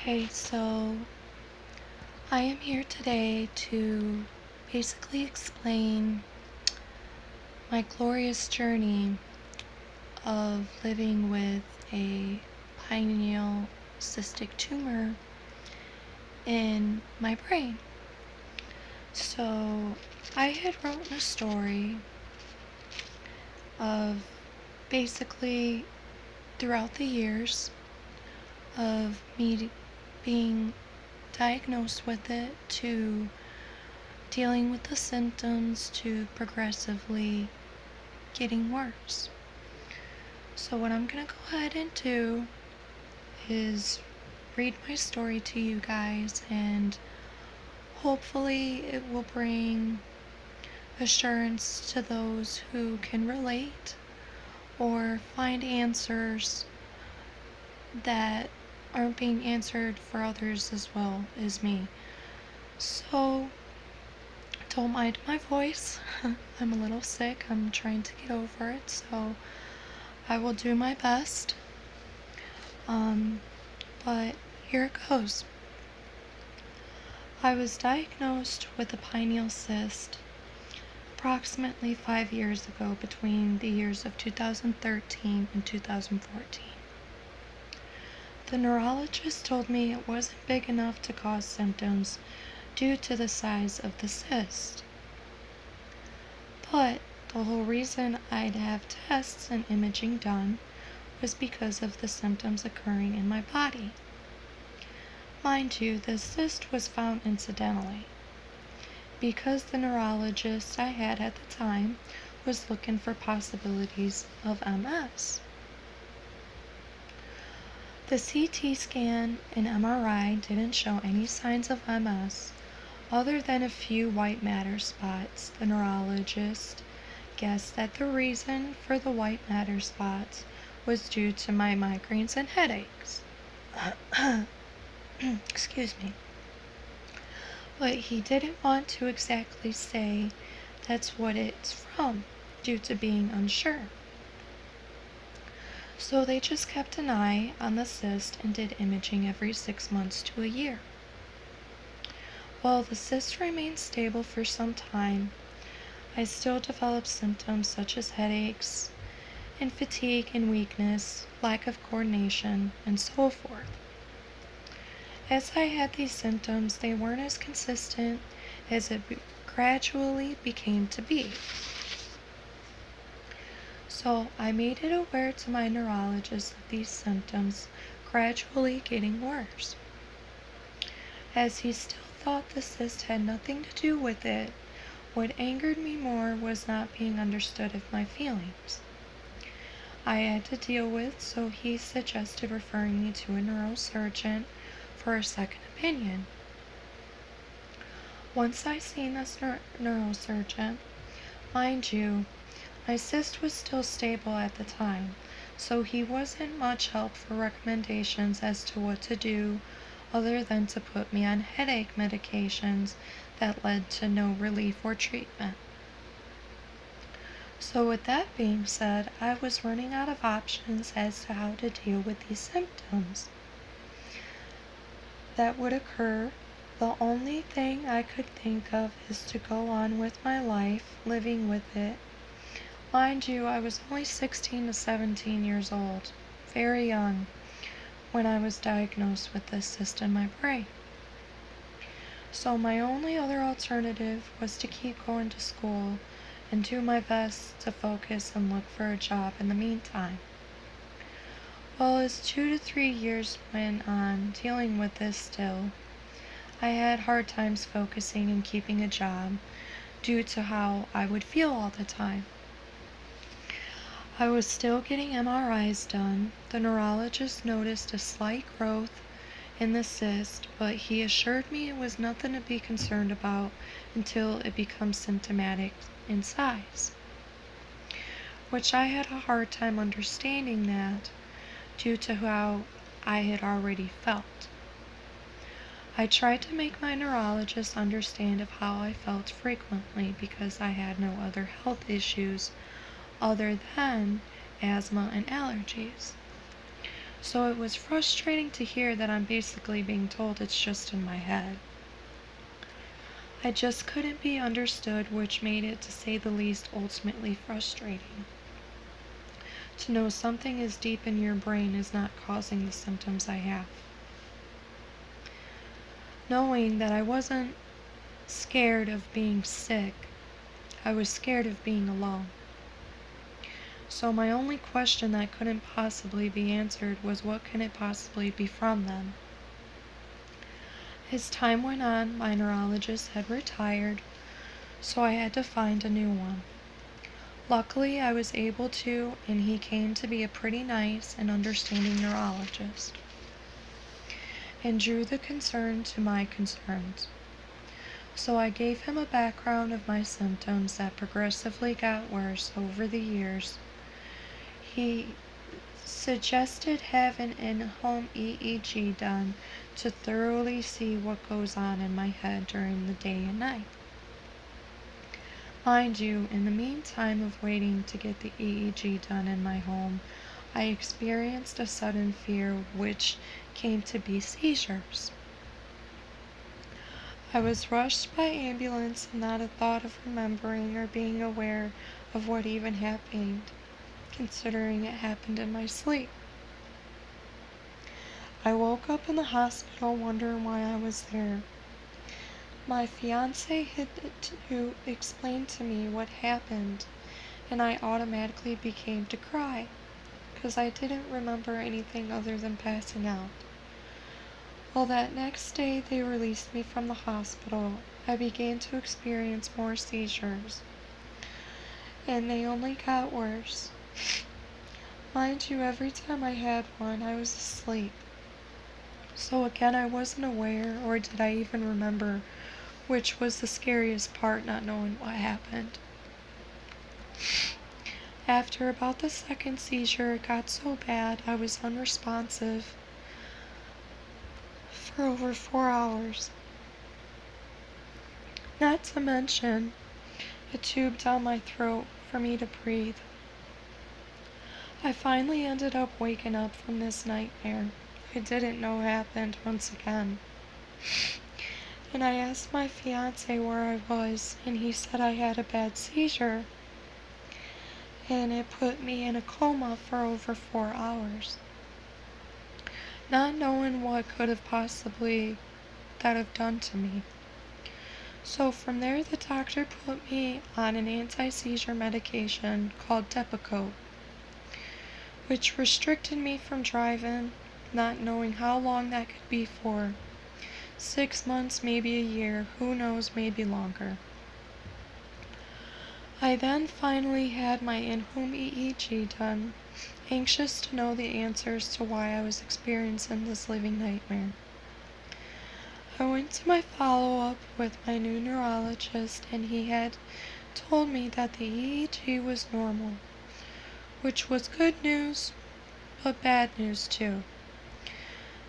Okay, so I am here today to basically explain my glorious journey of living with a pineal cystic tumor in my brain. So I had written a story of basically throughout the years of me being diagnosed with it to dealing with the symptoms to progressively getting worse. So what I'm going to go ahead and do is read my story to you guys, and hopefully it will bring assurance to those who can relate or find answers that aren't being answered for others as well as me. So don't mind my voice. I'm a little sick. I'm trying to get over it, so I will do my best. But here it goes. I was diagnosed with a pineal cyst approximately 5 years ago, between the years of 2013 and 2014. The neurologist told me it wasn't big enough to cause symptoms due to the size of the cyst. But the whole reason I'd have tests and imaging done was because of the symptoms occurring in my body. Mind you, the cyst was found incidentally, because the neurologist I had at the time was looking for possibilities of MS. The CT scan and MRI didn't show any signs of MS other than a few white matter spots. The neurologist guessed that the reason for the white matter spots was due to my migraines and headaches. Excuse me. But he didn't want to exactly say that's what it's from, due to being unsure. So they just kept an eye on the cyst and did imaging every 6 months to a year. While the cyst remained stable for some time, I still developed symptoms such as headaches and fatigue and weakness, lack of coordination, and so forth. As I had these symptoms, they weren't as consistent as it gradually became to be. So I made it aware to my neurologist of these symptoms gradually getting worse. As he still thought the cyst had nothing to do with it, what angered me more was not being understood of my feelings I had to deal with, so he suggested referring me to a neurosurgeon for a second opinion. Once I seen this neurosurgeon, mind you, my cyst was still stable at the time, so he wasn't much help for recommendations as to what to do other than to put me on headache medications that led to no relief or treatment. So with that being said, I was running out of options as to how to deal with these symptoms that would occur. The only thing I could think of is to go on with my life, living with it. Mind you, I was only 16 to 17 years old, very young, when I was diagnosed with this cyst in my brain. So my only other alternative was to keep going to school and do my best to focus and look for a job in the meantime. Well, as 2 to 3 years went on dealing with this still, I had hard times focusing and keeping a job due to how I would feel all the time. I was still getting MRIs done. The neurologist noticed a slight growth in the cyst, but he assured me it was nothing to be concerned about until it becomes symptomatic in size, which I had a hard time understanding that due to how I had already felt. I tried to make my neurologist understand of how I felt frequently because I had no other health issues other than asthma and allergies. So it was frustrating to hear that I'm basically being told it's just in my head. I just couldn't be understood, which made it, to say the least, ultimately frustrating. To know something as deep in your brain is not causing the symptoms I have. Knowing that I wasn't scared of being sick, I was scared of being alone. So my only question that couldn't possibly be answered was, what can it possibly be from them? As time went on, my neurologist had retired, so I had to find a new one. Luckily, I was able to, and he came to be a pretty nice and understanding neurologist, and drew the concern to my concerns. So I gave him a background of my symptoms that progressively got worse over the years. He suggested having an in-home EEG done to thoroughly see what goes on in my head during the day and night. Mind you, in the meantime of waiting to get the EEG done in my home, I experienced a sudden fear which came to be seizures. I was rushed by ambulance and not a thought of remembering or being aware of what even happened, considering it happened in my sleep. I woke up in the hospital wondering why I was there. My fiance had to explain to me what happened, and I automatically began to cry, because I didn't remember anything other than passing out. Well, that next day they released me from the hospital. I began to experience more seizures, and they only got worse. Mind you, every time I had one, I was asleep. So again, I wasn't aware, or did I even remember, which was the scariest part, not knowing what happened. After about the second seizure, it got so bad I was unresponsive for over 4 hours. Not to mention a tube down my throat for me to breathe. I finally ended up waking up from this nightmare I didn't know happened once again. And I asked my fiance where I was, and he said I had a bad seizure, and it put me in a coma for over 4 hours. Not knowing what could have possibly that have done to me. So from there, the doctor put me on an anti-seizure medication called Depakote, which restricted me from driving, not knowing how long that could be for. 6 months, maybe a year, who knows, maybe longer. I then finally had my in-home EEG done, anxious to know the answers to why I was experiencing this living nightmare. I went to my follow-up with my new neurologist, and he had told me that the EEG was normal, which was good news, but bad news too,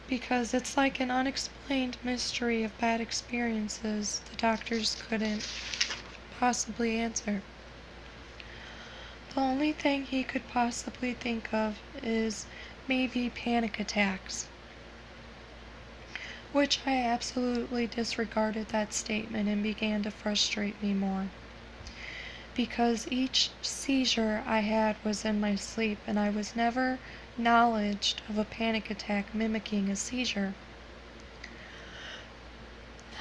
because it's like an unexplained mystery of bad experiences the doctors couldn't possibly answer. The only thing he could possibly think of is maybe panic attacks, which I absolutely disregarded that statement and began to frustrate me more, because each seizure I had was in my sleep, and I was never acknowledged of a panic attack mimicking a seizure.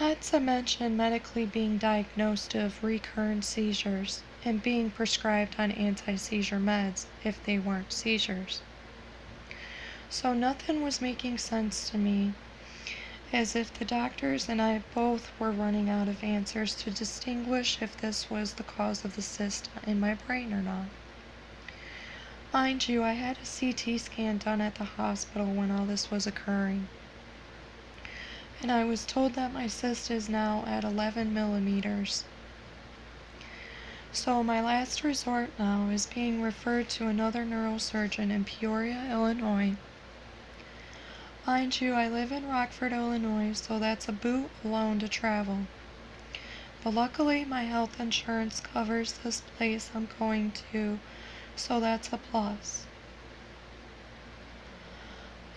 Not to mention medically being diagnosed of recurrent seizures and being prescribed on anti-seizure meds if they weren't seizures. So nothing was making sense to me, as if the doctors and I both were running out of answers to distinguish if this was the cause of the cyst in my brain or not. Mind you, I had a CT scan done at the hospital when all this was occurring, and I was told that my cyst is now at 11 millimeters. So my last resort now is being referred to another neurosurgeon in Peoria, Illinois. Mind you, I live in Rockford, Illinois, so that's a boot alone to travel. But luckily, my health insurance covers this place I'm going to, so that's a plus.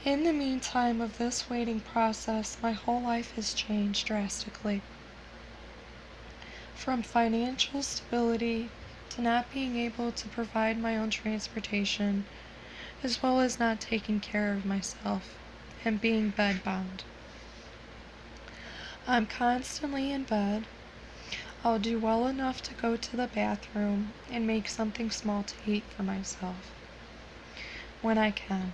In the meantime of this waiting process, my whole life has changed drastically. From financial stability to not being able to provide my own transportation, as well as not taking care of myself and being bedbound. I'm constantly in bed. I'll do well enough to go to the bathroom and make something small to eat for myself when I can.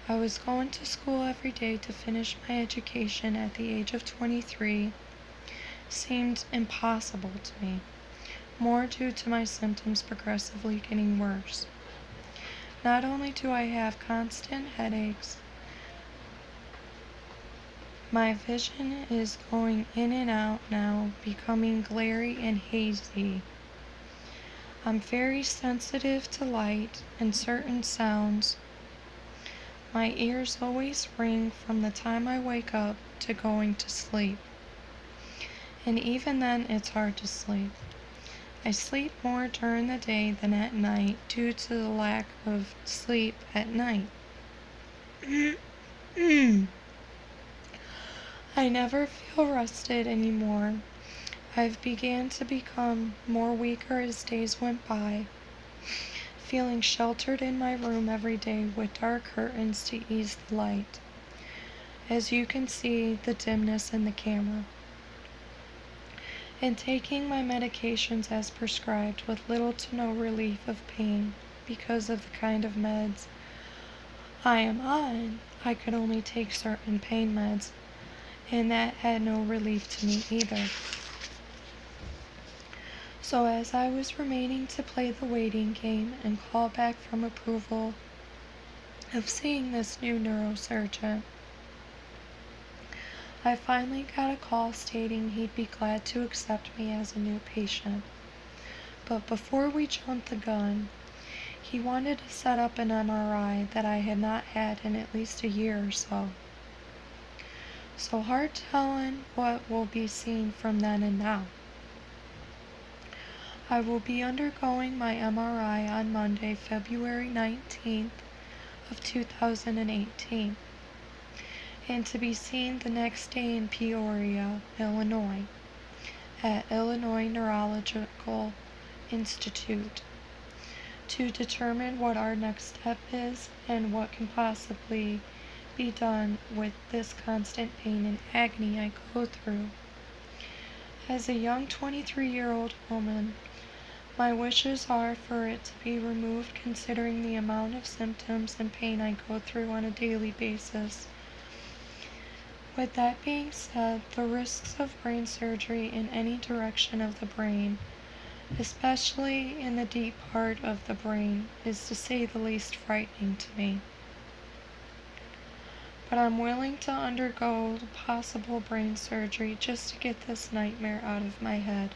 I was going to school every day to finish my education at the age of 23 seemed impossible to me, more due to my symptoms progressively getting worse. Not only do I have constant headaches, my vision is going in and out now, becoming glary and hazy. I'm very sensitive to light and certain sounds. My ears always ring from the time I wake up to going to sleep. And even then, it's hard to sleep. I sleep more during the day than at night due to the lack of sleep at night. I never feel rested anymore. I've began to become more weaker as days went by, feeling sheltered in my room every day with dark curtains to ease the light. As you can see, the dimness in the camera. And taking my medications as prescribed with little to no relief of pain because of the kind of meds I am on. I could only take certain pain meds, and that had no relief to me either. So as I was remaining to play the waiting game and call back from approval of seeing this new neurosurgeon, I finally got a call stating he'd be glad to accept me as a new patient. But before we jumped the gun, he wanted to set up an MRI that I had not had in at least a year or so. So hard telling what will be seen from then and now. I will be undergoing my MRI on Monday, February 19th of 2018, and to be seen the next day in Peoria, Illinois, at Illinois Neurological Institute, to determine what our next step is and what can possibly be done with this constant pain and agony I go through. As a young 23-year-old woman, my wishes are for it to be removed considering the amount of symptoms and pain I go through on a daily basis. With that being said, the risks of brain surgery in any direction of the brain, especially in the deep part of the brain, is to say the least frightening to me. But I'm willing to undergo the possible brain surgery just to get this nightmare out of my head.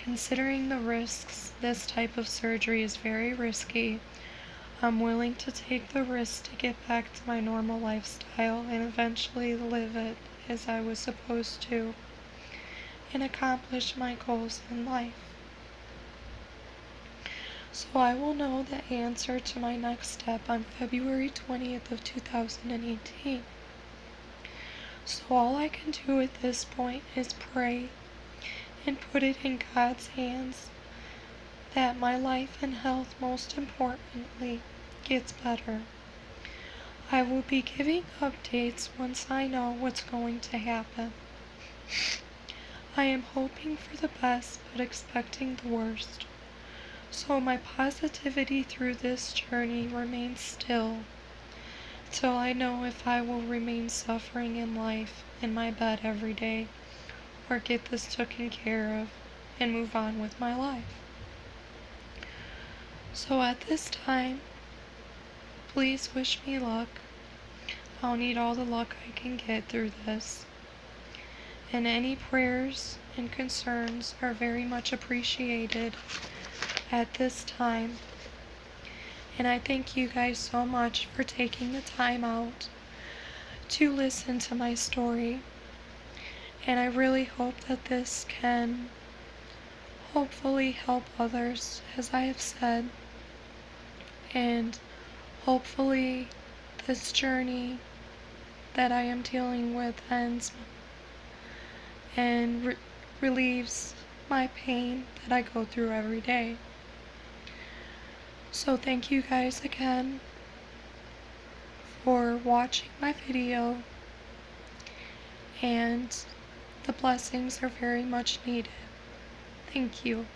Considering the risks, this type of surgery is very risky. I'm willing to take the risk to get back to my normal lifestyle and eventually live it as I was supposed to and accomplish my goals in life. So I will know the answer to my next step on February 20th of 2018. So all I can do at this point is pray and put it in God's hands that my life and health, most importantly, gets better. I will be giving updates once I know what's going to happen. I am hoping for the best but expecting the worst. So my positivity through this journey remains still till I know if I will remain suffering in life in my bed every day or get this taken care of and move on with my life. So at this time, please wish me luck. I'll need all the luck I can get through this. And any prayers and concerns are very much appreciated at this time. And I thank you guys so much for taking the time out to listen to my story. And I really hope that this can hopefully help others, as I have said. And hopefully this journey that I am dealing with ends and relieves my pain that I go through every day. So thank you guys again for watching my video, and the blessings are very much needed. Thank you.